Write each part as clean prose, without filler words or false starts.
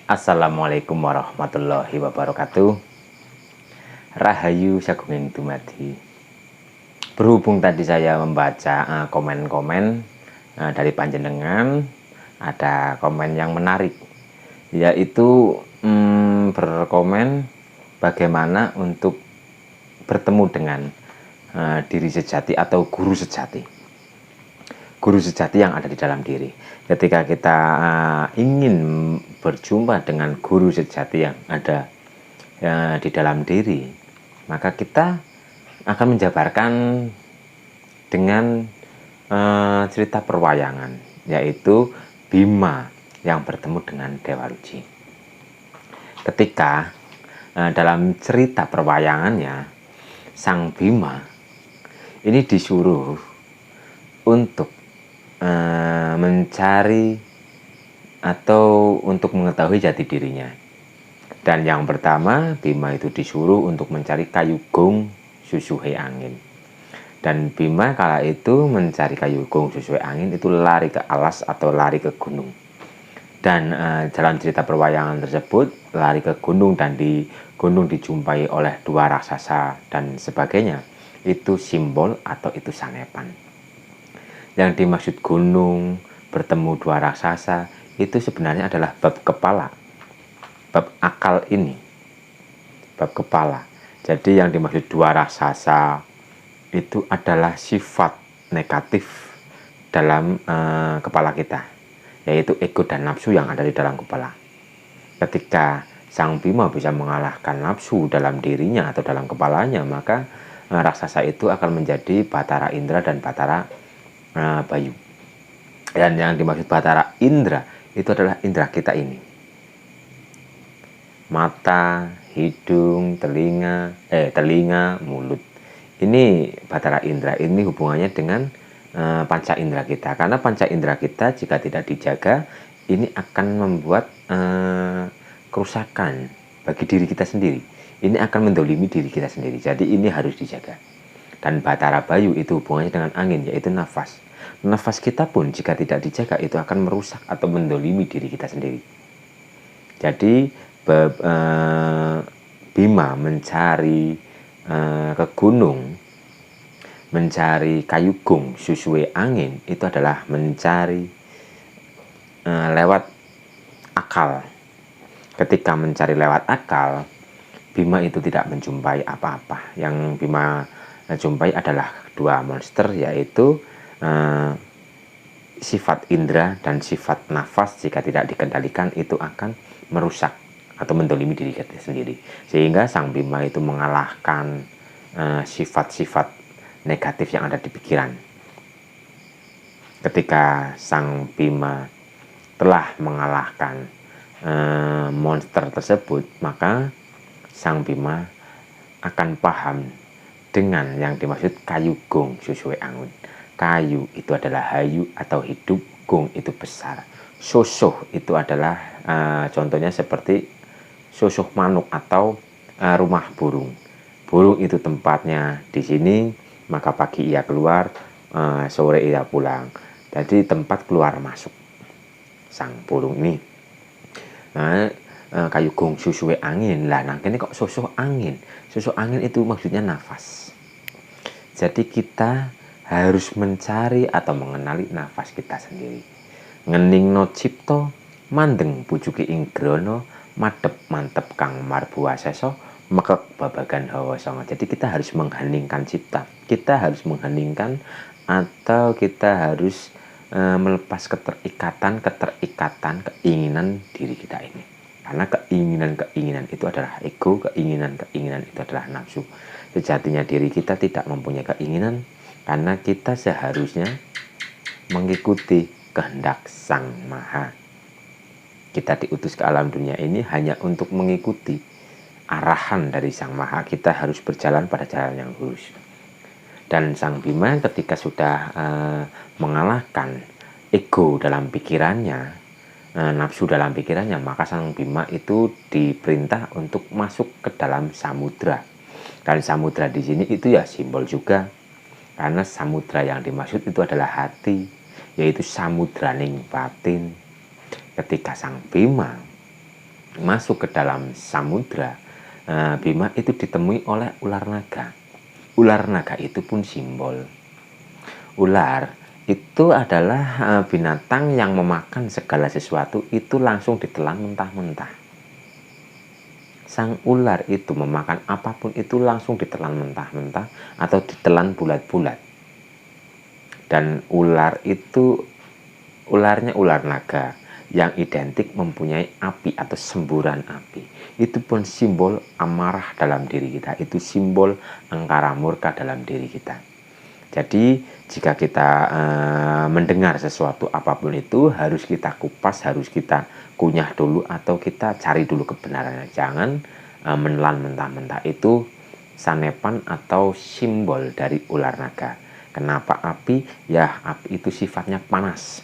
Assalamualaikum warahmatullahi wabarakatuh. Rahayu sagunging dumadi. Berhubung tadi saya membaca komen-komen dari panjenengan, ada komen yang menarik, yaitu berkomen bagaimana untuk bertemu dengan diri sejati atau guru sejati. Guru sejati yang ada di dalam diri. Ketika kita ingin berjumpa dengan guru sejati yang ada di dalam diri, maka kita akan menjabarkan dengan cerita perwayangan, yaitu Bima yang bertemu dengan Dewa Ruci. Ketika dalam cerita perwayangannya, Sang Bima ini disuruh untuk mencari atau untuk mengetahui jati dirinya. Dan yang pertama, Bima itu disuruh untuk mencari kayu gong susuhe angin. Dan Bima kala itu mencari kayu gong susuhe angin itu lari ke alas atau lari ke gunung. Dan dalam cerita perwayangan tersebut lari ke gunung, dan di gunung dijumpai oleh dua raksasa dan sebagainya. Itu simbol atau itu sangepan. Yang dimaksud gunung, bertemu dua raksasa, itu sebenarnya adalah bab kepala, bab akal ini, bab kepala. Jadi yang dimaksud dua raksasa itu adalah sifat negatif dalam kepala kita, yaitu ego dan nafsu yang ada di dalam kepala. Ketika Sang Bima bisa mengalahkan nafsu dalam dirinya atau dalam kepalanya, maka raksasa itu akan menjadi Batara Indra dan Batara Bayu. Dan yang dimaksud Batara Indra itu adalah indera kita ini, mata, hidung, telinga, mulut. Ini Batara Indra, ini hubungannya dengan panca indera kita. Karena panca indera kita jika tidak dijaga, ini akan membuat kerusakan bagi diri kita sendiri. Ini akan mendolimi diri kita sendiri. Jadi ini harus dijaga. Dan Batara Bayu itu hubungannya dengan angin, yaitu nafas. Nafas kita pun jika tidak dijaga itu akan merusak atau mendolimi diri kita sendiri. Jadi Bima mencari ke gunung, mencari kayu gong susue angin, itu adalah mencari lewat akal. Ketika mencari lewat akal, Bima itu tidak menjumpai apa-apa. Yang Bima jumpai adalah dua monster, yaitu sifat indera dan sifat nafas. Jika tidak dikendalikan itu akan merusak atau mendolimi diri kita sendiri, sehingga Sang Bima itu mengalahkan sifat-sifat negatif yang ada di pikiran. Ketika Sang Bima telah mengalahkan monster tersebut, maka Sang Bima akan paham dengan yang dimaksud kayu gong susue angin. Kayu itu adalah hayu atau hidup, gong itu besar, sosoh itu adalah contohnya seperti sosoh manuk atau rumah burung. Burung itu tempatnya di sini, maka pagi ia keluar, sore ia pulang. Jadi tempat keluar masuk sang burung ini. Kayu gong susue angin lah. Nah ini kok sosoh angin? Sosoh angin itu maksudnya nafas. Jadi kita harus mencari atau mengenali nafas kita sendiri. Ngeningno cipto, mandeng pucuki inggrono, madep mantep kang marbuaseso, mekek babagan hawa songo. Jadi kita harus mengheningkan cipta. Kita harus mengheningkan atau kita harus melepas keterikatan, keinginan diri kita ini. Karena keinginan itu adalah ego, keinginan itu adalah nafsu. Sejatinya diri kita tidak mempunyai keinginan, karena kita seharusnya mengikuti kehendak Sang Maha. Kita diutus ke alam dunia ini hanya untuk mengikuti arahan dari Sang Maha. Kita harus berjalan pada jalan yang lurus. Dan Sang Bima ketika sudah mengalahkan ego dalam pikirannya, nafsu dalam pikirannya, maka Sang Bima itu diperintah untuk masuk ke dalam samudra. Dan samudra di sini itu ya simbol juga, karena samudra yang dimaksud itu adalah hati, yaitu samudraning batin. Ketika Sang Bima masuk ke dalam samudra, Bima itu ditemui oleh ular naga. Ular naga itu pun simbol. Ular itu adalah binatang yang memakan segala sesuatu itu langsung ditelan mentah-mentah. Sang ular itu memakan apapun itu langsung ditelan mentah-mentah atau ditelan bulat-bulat. Dan ular itu, ularnya ular naga yang identik mempunyai api atau semburan api. Itu pun simbol amarah dalam diri kita, itu simbol angkara murka dalam diri kita. Jadi jika kita mendengar sesuatu apapun itu harus kita kupas, harus kita kunyah dulu atau kita cari dulu kebenarannya. Jangan menelan mentah-mentah. Itu sanepan atau simbol dari ular naga. Kenapa api? Ya, api itu sifatnya panas.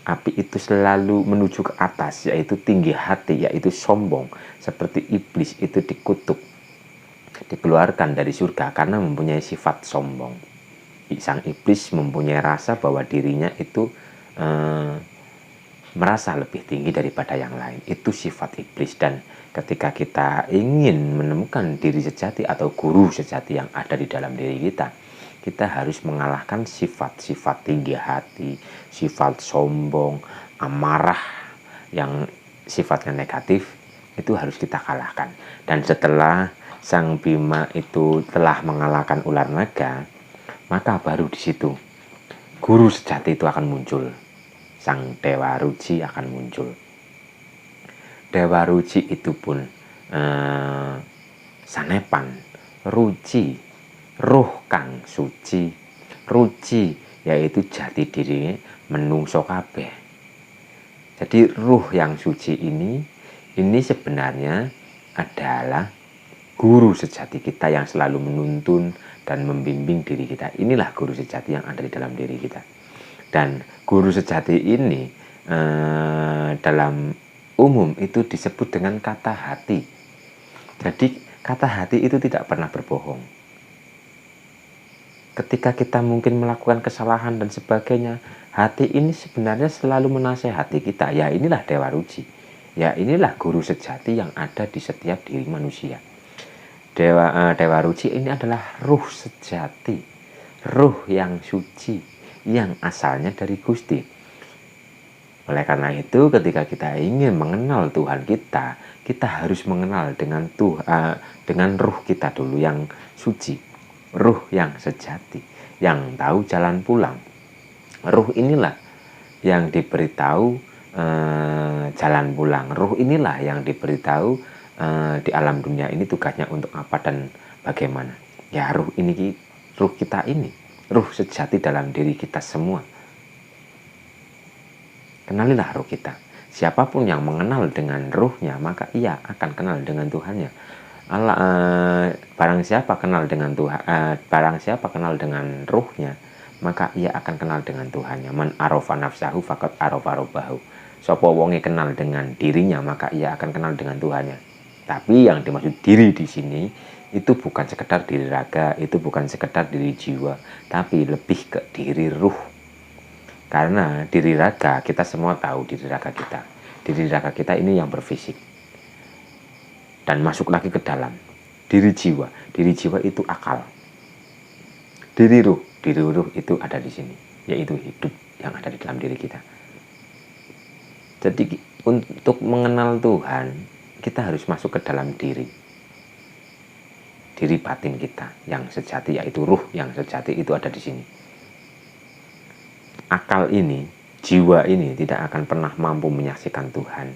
Api itu selalu menuju ke atas, yaitu tinggi hati, yaitu sombong. Seperti iblis itu dikutuk, dikeluarkan dari surga karena mempunyai sifat sombong. Sang iblis mempunyai rasa bahwa dirinya itu merasa lebih tinggi daripada yang lain. Itu sifat iblis. Dan ketika kita ingin menemukan diri sejati atau guru sejati yang ada di dalam diri kita, kita harus mengalahkan sifat-sifat tinggi hati, sifat sombong, amarah yang sifatnya negatif. Itu harus kita kalahkan. Dan setelah Sang Bima itu telah mengalahkan ular naga, maka baru di situ guru sejati itu akan muncul. Sang Dewa Ruci akan muncul. Dewa Ruci itu pun sanepan, ruci, ruh kang suci. Ruci yaitu jati diri menungso kabeh. Jadi ruh yang suci ini sebenarnya adalah guru sejati kita yang selalu menuntun dan membimbing diri kita. Inilah guru sejati yang ada di dalam diri kita. Dan guru sejati ini dalam umum itu disebut dengan kata hati. Jadi kata hati itu tidak pernah berbohong. Ketika kita mungkin melakukan kesalahan dan sebagainya, hati ini sebenarnya selalu menasehati kita. Ya inilah Dewa Ruci. Ya inilah guru sejati yang ada di setiap diri manusia. Dewa Ruci ini adalah ruh sejati, ruh yang suci, yang asalnya dari Gusti. Oleh karena itu, ketika kita ingin mengenal Tuhan kita, kita harus mengenal dengan ruh kita dulu yang suci, ruh yang sejati, yang tahu jalan pulang. Ruh inilah yang diberitahu jalan pulang. Ruh inilah yang diberitahu di alam dunia ini tugasnya untuk apa dan bagaimana. Ya ruh kita ini, ruh sejati dalam diri kita semua. Kenalilah ruh kita. Siapapun yang mengenal dengan ruhnya, maka ia akan kenal dengan Tuhannya. Barang siapa kenal dengan Tuhan, barang siapa kenal dengan ruhnya, maka ia akan kenal dengan Tuhannya. Man arafa nafsahu faqad arafa rabbahu. Sapa wonge kenal dengan dirinya, maka ia akan kenal dengan Tuhannya. Tapi yang dimaksud diri di sini itu bukan sekedar diri raga, itu bukan sekedar diri jiwa, tapi lebih ke diri ruh. Karena diri raga, kita semua tahu diri raga kita. Diri raga kita ini yang berfisik. Dan masuk lagi ke dalam. Diri jiwa itu akal. Diri ruh itu ada di sini, yaitu hidup yang ada di dalam diri kita. Jadi untuk mengenal Tuhan, kita harus masuk ke dalam diri batin kita yang sejati, yaitu ruh yang sejati itu ada di sini. Akal ini, jiwa ini tidak akan pernah mampu menyaksikan Tuhan.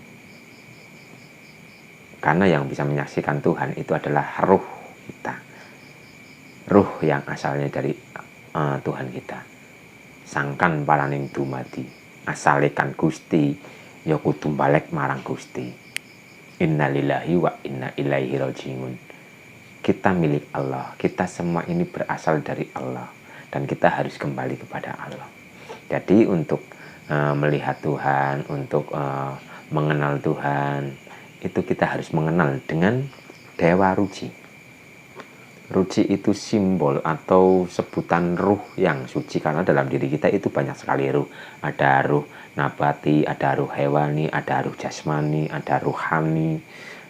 Karena yang bisa menyaksikan Tuhan itu adalah ruh kita. Ruh yang asalnya dari Tuhan kita. Sangkan paraning dumadi, asalekan Gusti, ya kudu balik marang Gusti. Innalillahi wa inna ilaihi rajiun. Kita milik Allah. Kita semua ini berasal dari Allah. Dan kita harus kembali kepada Allah. Jadi untuk melihat Tuhan, untuk mengenal Tuhan, itu kita harus mengenal dengan Dewa Ruci. Ruci itu simbol atau sebutan ruh yang suci. Karena dalam diri kita itu banyak sekali ruh. Ada ruh nabati, ada ruh hewani, ada ruh jasmani, ada ruhani,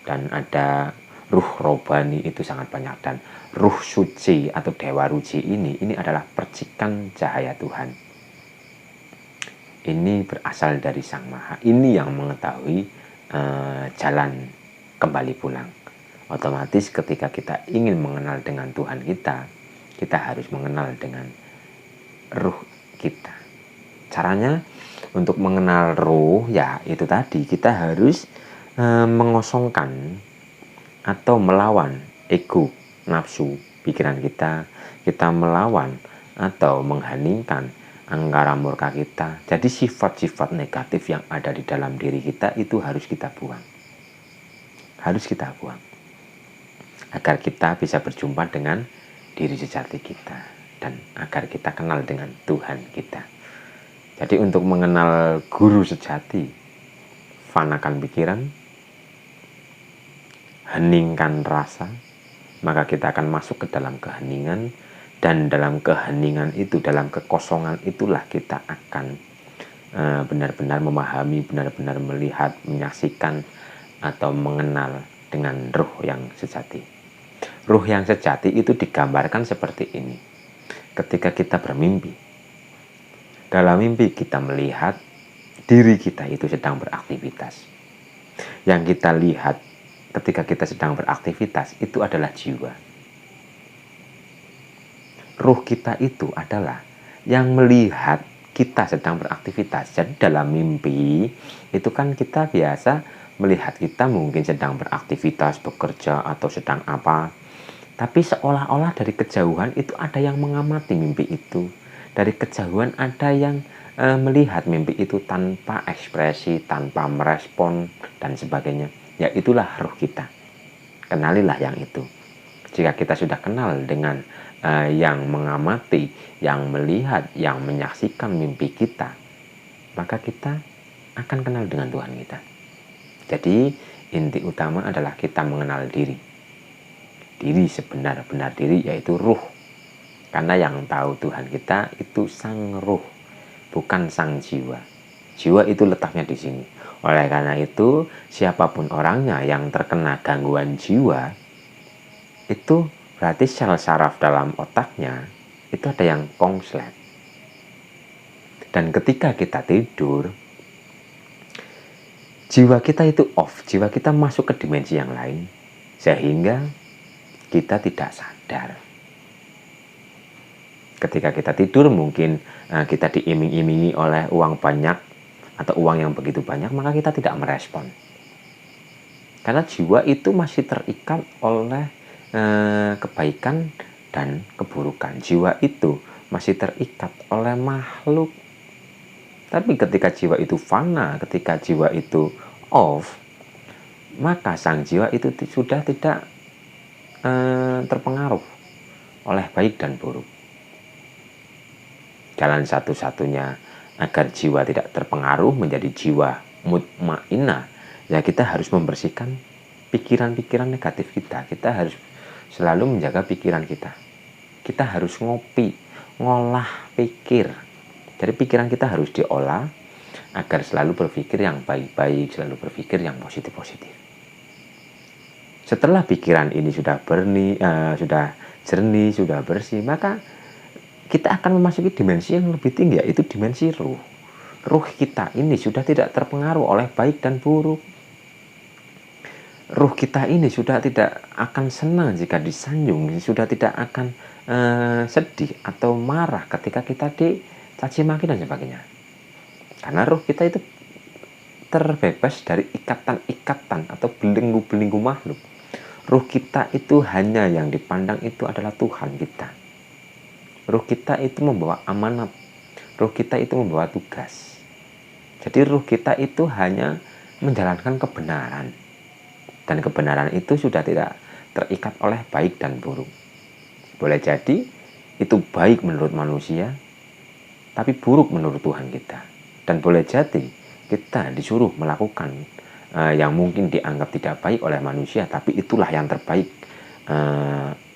dan ada ruh robani. Itu sangat banyak. Dan ruh suci atau dewa ruci ini adalah percikan cahaya Tuhan. Ini berasal dari Sang Maha. Ini yang mengetahui jalan kembali pulang. Otomatis ketika kita ingin mengenal dengan Tuhan kita harus mengenal dengan ruh kita. Caranya untuk mengenal ruh, ya itu tadi, kita harus mengosongkan atau melawan ego, nafsu, pikiran kita. Kita melawan atau mengheningkan angkara murka kita. Jadi sifat-sifat negatif yang ada di dalam diri kita itu harus kita buang. Harus kita buang. Agar kita bisa berjumpa dengan diri sejati kita. Dan agar kita kenal dengan Tuhan kita. Jadi untuk mengenal guru sejati, fanakan pikiran, heningkan rasa, maka kita akan masuk ke dalam keheningan. Dan dalam keheningan itu, dalam kekosongan itulah kita akan benar-benar memahami, benar-benar melihat, menyaksikan, atau mengenal dengan ruh yang sejati. Ruh yang sejati itu digambarkan seperti ini. Ketika kita bermimpi, dalam mimpi kita melihat diri kita itu sedang beraktivitas. Yang kita lihat ketika kita sedang beraktivitas itu adalah jiwa. Ruh kita itu adalah yang melihat kita sedang beraktivitas. Jadi dalam mimpi itu kan kita biasa melihat kita mungkin sedang beraktivitas, bekerja, atau sedang apa. Tapi seolah-olah dari kejauhan itu ada yang mengamati mimpi itu. Dari kejauhan ada yang melihat mimpi itu tanpa ekspresi, tanpa merespon, dan sebagainya. Ya itulah ruh kita. Kenalilah yang itu. Jika kita sudah kenal dengan yang mengamati, yang melihat, yang menyaksikan mimpi kita, maka kita akan kenal dengan Tuhan kita. Jadi inti utama adalah kita mengenal diri. Diri sebenar-benar diri, yaitu ruh. Karena yang tahu Tuhan kita itu sang ruh, bukan sang jiwa. Jiwa itu letaknya di sini. Oleh karena itu, siapapun orangnya yang terkena gangguan jiwa, itu berarti sel saraf dalam otaknya itu ada yang konslet. Dan ketika kita tidur, jiwa kita itu off, jiwa kita masuk ke dimensi yang lain, sehingga kita tidak sadar. Ketika kita tidur mungkin kita diiming-imingi oleh uang banyak atau uang yang begitu banyak, maka kita tidak merespon. Karena jiwa itu masih terikat oleh kebaikan dan keburukan. Jiwa itu masih terikat oleh makhluk. Tapi ketika jiwa itu fana, ketika jiwa itu off, maka sang jiwa itu sudah tidak terpengaruh oleh baik dan buruk. Jalan satu-satunya agar jiwa tidak terpengaruh menjadi jiwa mutmainnah, ya kita harus membersihkan pikiran-pikiran negatif kita. Kita harus selalu menjaga pikiran kita. Kita harus ngolah pikir. Jadi pikiran kita harus diolah agar selalu berpikir yang baik-baik, selalu berpikir yang positif-positif. Setelah pikiran ini sudah jernih, sudah bersih, maka kita akan memasuki dimensi yang lebih tinggi, yaitu dimensi ruh. Ruh kita ini sudah tidak terpengaruh oleh baik dan buruk. Ruh kita ini sudah tidak akan senang jika disanjung, sudah tidak akan sedih atau marah ketika kita dicaci maki dan sebagainya. Karena ruh kita itu terbebas dari ikatan-ikatan atau belenggu-belenggu makhluk. Ruh kita itu hanya yang dipandang itu adalah Tuhan kita. Ruh kita itu membawa amanat. Ruh kita itu membawa tugas. Jadi ruh kita itu hanya menjalankan kebenaran. Dan kebenaran itu sudah tidak terikat oleh baik dan buruk. Boleh jadi itu baik menurut manusia, tapi buruk menurut Tuhan kita. Dan boleh jadi kita disuruh melakukan yang mungkin dianggap tidak baik oleh manusia, tapi itulah yang terbaik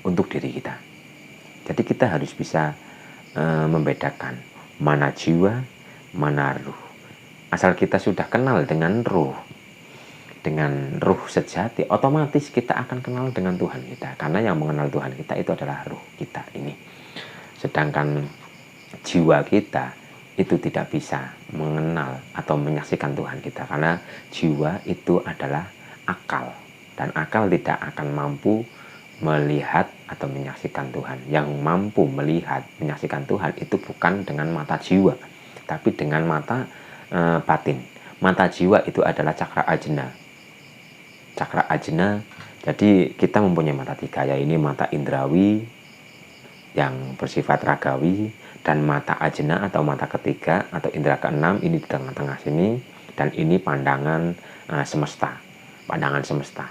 untuk diri kita. Jadi kita harus bisa membedakan mana jiwa, mana ruh. Asal kita sudah kenal dengan ruh sejati, otomatis kita akan kenal dengan Tuhan kita. Karena yang mengenal Tuhan kita itu adalah ruh kita ini. Sedangkan jiwa kita itu tidak bisa mengenal atau menyaksikan Tuhan kita, karena jiwa itu adalah akal, dan akal tidak akan mampu melihat atau menyaksikan Tuhan. Yang mampu melihat, menyaksikan Tuhan itu bukan dengan mata jiwa, tapi dengan mata batin. Mata jiwa itu adalah cakra ajna. Cakra ajna, jadi kita mempunyai mata tiga, yaitu ini mata indrawi yang bersifat ragawi, dan mata ajna atau mata ketiga atau indera keenam ini di tengah-tengah sini, dan ini pandangan semesta, pandangan semesta,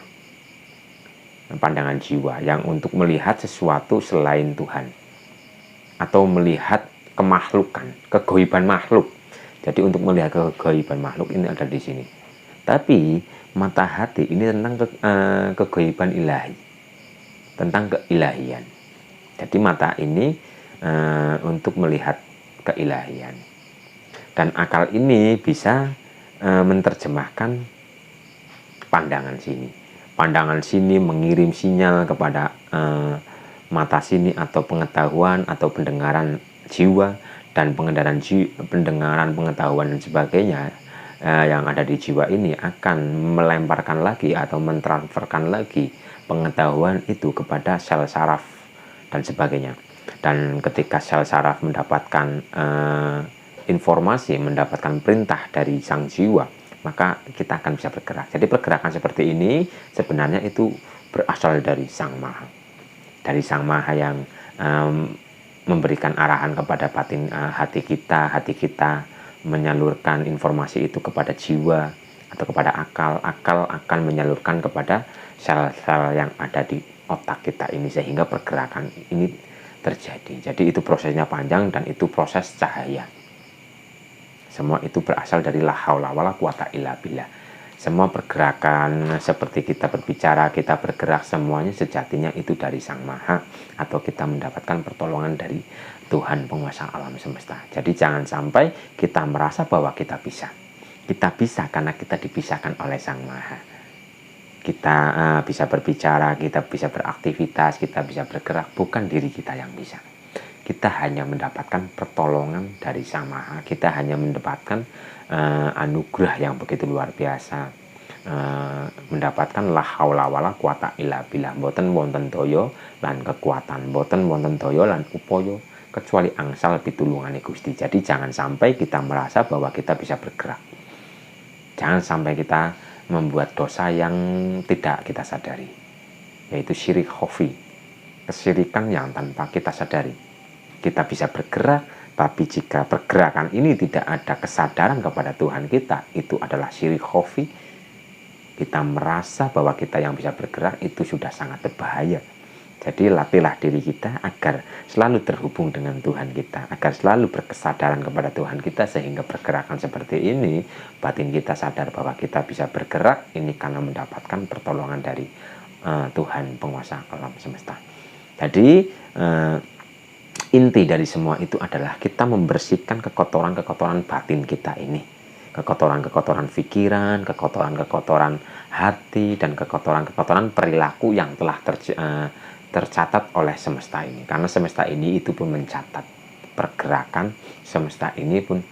pandangan jiwa yang untuk melihat sesuatu selain Tuhan atau melihat kemakhlukan, kegoiban makhluk. Jadi untuk melihat kegoiban makhluk ini ada di sini. Tapi mata hati ini tentang kegoiban ilahi, tentang keilahian. Jadi mata ini untuk melihat keilahian, dan akal ini bisa menerjemahkan pandangan sini. Pandangan sini mengirim sinyal kepada mata sini atau pengetahuan atau pendengaran jiwa, dan pendengaran, pengetahuan dan sebagainya yang ada di jiwa ini akan melemparkan lagi atau mentransferkan lagi pengetahuan itu kepada sel saraf dan sebagainya. Dan ketika sel saraf mendapatkan informasi, mendapatkan perintah dari sang jiwa, maka kita akan bisa bergerak. Jadi pergerakan seperti ini sebenarnya itu berasal dari Sang Maha, dari Sang Maha yang memberikan arahan kepada batin hati kita menyalurkan informasi itu kepada jiwa atau kepada akal. Akal akan menyalurkan kepada sel-sel yang ada di otak kita ini, sehingga pergerakan ini terjadi. Jadi itu prosesnya panjang, dan itu proses cahaya. Semua itu berasal dari la haula wala quwata illa billah. Semua pergerakan seperti kita berbicara, kita bergerak, semuanya sejatinya itu dari Sang Maha, atau kita mendapatkan pertolongan dari Tuhan penguasa alam semesta. Jadi jangan sampai kita merasa bahwa kita bisa. Kita bisa karena kita dipisahkan oleh Sang Maha. Kita bisa berbicara, kita bisa beraktivitas, kita bisa bergerak, bukan diri kita yang bisa. Kita hanya mendapatkan pertolongan dari Sang Maha. Kita hanya mendapatkan anugerah yang begitu luar biasa, mendapatkan la haula wala quwata illa billah, boten wonten daya lan kekuatan, boten wonten daya lan upaya kecuali angsal pitulungane Gusti. Jadi jangan sampai kita merasa bahwa kita bisa bergerak. Jangan sampai kita membuat dosa yang tidak kita sadari, yaitu syirik khafi, kesyirikan yang tanpa kita sadari. Kita bisa bergerak, tapi jika pergerakan ini tidak ada kesadaran kepada Tuhan kita, itu adalah syirik khafi. Kita merasa bahwa kita yang bisa bergerak itu sudah sangat berbahaya. Jadi latihlah diri kita agar selalu terhubung dengan Tuhan kita, agar selalu berkesadaran kepada Tuhan kita, sehingga pergerakan seperti ini batin kita sadar bahwa kita bisa bergerak ini karena mendapatkan pertolongan dari Tuhan penguasa alam semesta. Jadi inti dari semua itu adalah kita membersihkan kekotoran-kekotoran batin kita ini, kekotoran-kekotoran pikiran, kekotoran-kekotoran hati, dan kekotoran-kekotoran perilaku yang telah tercatat oleh semesta ini. Karena semesta ini itu pun mencatat pergerakan, semesta ini pun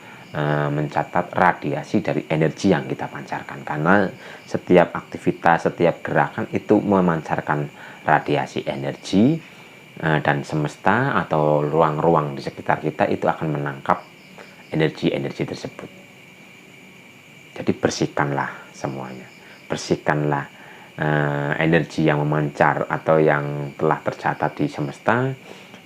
mencatat radiasi dari energi yang kita pancarkan. Karena setiap aktivitas, setiap gerakan itu memancarkan radiasi energi, dan semesta atau ruang-ruang di sekitar kita itu akan menangkap energi-energi tersebut. Jadi bersihkanlah semuanya, bersihkanlah energi yang memancar atau yang telah tercatat di semesta.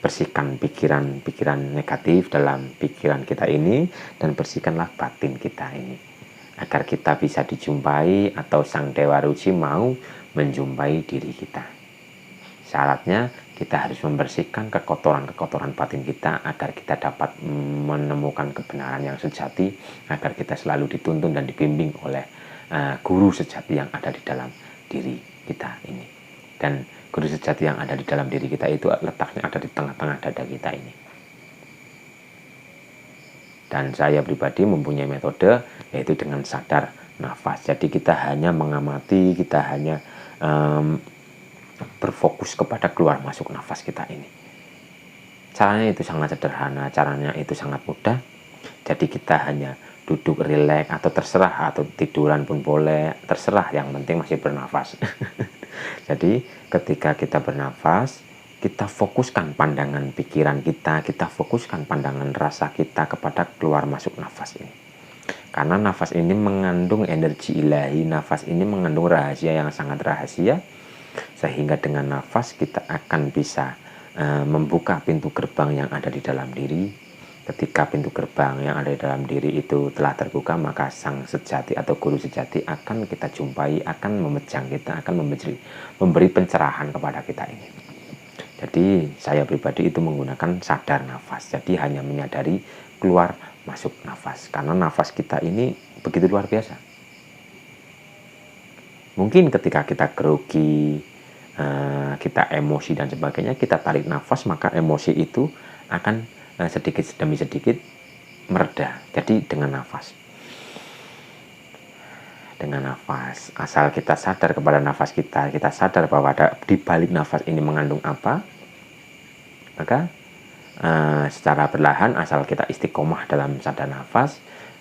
Bersihkan pikiran-pikiran negatif dalam pikiran kita ini, dan bersihkanlah batin kita ini, agar kita bisa dijumpai atau Sang Dewa Ruci mau menjumpai diri kita. Syaratnya kita harus membersihkan kekotoran-kekotoran batin kita agar kita dapat menemukan kebenaran yang sejati, agar kita selalu dituntun dan dibimbing oleh guru sejati yang ada di dalam diri kita ini. Dan guru sejati yang ada di dalam diri kita itu letaknya ada di tengah-tengah dada kita ini. Dan saya pribadi mempunyai metode yaitu dengan sadar nafas. Jadi kita hanya mengamati, kita hanya berfokus kepada keluar masuk nafas kita ini. Caranya itu sangat sederhana, caranya itu sangat mudah. Jadi kita hanya duduk rileks atau terserah, atau tiduran pun boleh, terserah, yang penting masih bernafas. Jadi ketika kita bernafas, kita fokuskan pandangan pikiran kita fokuskan pandangan rasa kita kepada keluar masuk nafas ini. Karena nafas ini mengandung energi ilahi, nafas ini mengandung rahasia yang sangat rahasia, sehingga dengan nafas kita akan bisa membuka pintu gerbang yang ada di dalam diri. Ketika pintu gerbang yang ada di dalam diri itu telah terbuka, maka sang sejati atau guru sejati akan kita jumpai, akan memejang kita, akan memberi pencerahan kepada kita ini. Jadi saya pribadi itu menggunakan sadar nafas. Jadi hanya menyadari keluar masuk nafas. Karena nafas kita ini begitu luar biasa. Mungkin ketika kita grogi, kita emosi dan sebagainya, kita tarik nafas, maka emosi itu akan sedikit demi sedikit mereda. Jadi dengan nafas, asal kita sadar kepada nafas kita sadar bahwa di balik nafas ini mengandung apa, maka secara perlahan, asal kita istiqomah dalam sadar nafas,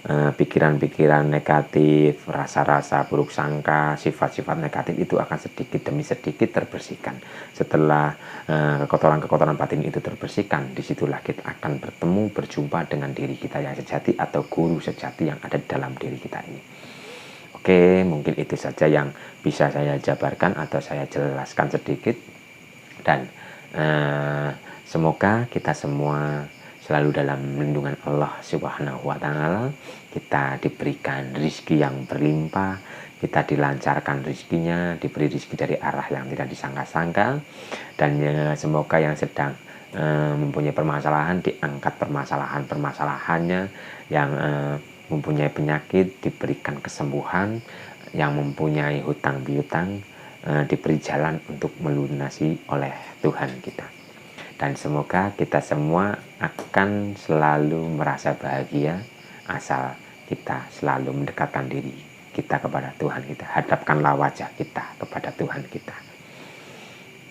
pikiran-pikiran negatif, rasa-rasa buruk sangka, sifat-sifat negatif itu akan sedikit demi sedikit terbersihkan. Setelah kekotoran-kekotoran batin itu terbersihkan, disitulah kita akan berjumpa dengan diri kita yang sejati atau guru sejati yang ada di dalam diri kita ini. Oke, mungkin itu saja yang bisa saya jabarkan atau saya jelaskan sedikit. Dan semoga kita semua selalu dalam lindungan Allah Subhanahu wa Ta'ala. Kita diberikan rizki yang berlimpah, kita dilancarkan rizkinya, diberi rizki dari arah yang tidak disangka-sangka. Dan semoga yang sedang mempunyai permasalahan diangkat permasalahannya, yang mempunyai penyakit diberikan kesembuhan, yang mempunyai hutang piutang diberi jalan untuk melunasi oleh Tuhan kita. Dan semoga kita semua akan selalu merasa bahagia asal kita selalu mendekatkan diri kita kepada Tuhan kita. Hadapkanlah wajah kita kepada Tuhan kita.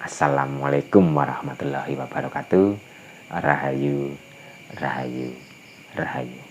Assalamualaikum warahmatullahi wabarakatuh. Rahayu, rahayu, rahayu.